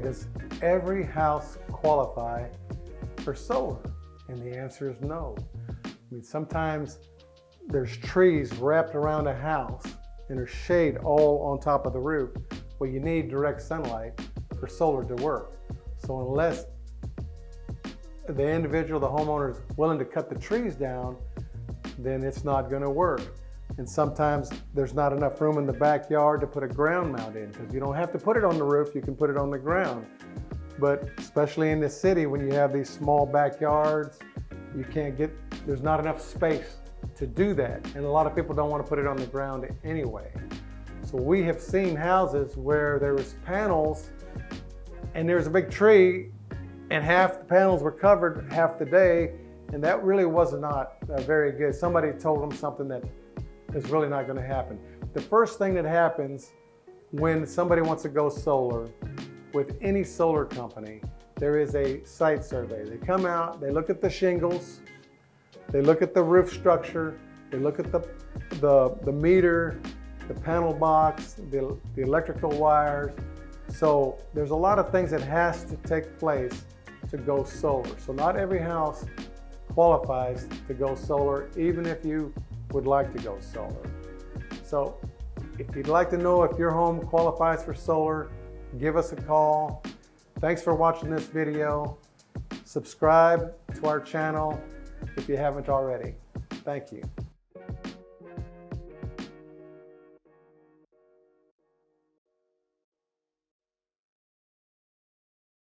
does every house qualify for solar? And the answer is no. I mean, sometimes there's trees wrapped around a house and there's shade all on top of the roof. Well, you need direct sunlight for solar to work. So unless the individual, the homeowner, is willing to cut the trees down, then it's not going to work. And sometimes there's not enough room in the backyard to put a ground mount in, because you don't have to put it on the roof, you can put it on the ground. But especially in the city, when you have these small backyards, there's not enough space to do that. And a lot of people don't want to put it on the ground anyway. So we have seen houses where there was panels and there's a big tree and half the panels were covered half the day, and that really was not very good. Somebody told them something that is really not going to happen. The first thing that happens when somebody wants to go solar with any solar company, there is a site survey. They come out, they look at the shingles, they look at the roof structure, they look at the meter, the panel box, the electrical wires. So there's a lot of things that has to take place to go solar. So not every house qualifies to go solar, even if you would like to go solar. So if you'd like to know if your home qualifies for solar, give us a call. Thanks for watching this video. Subscribe to our channel if you haven't already. Thank you.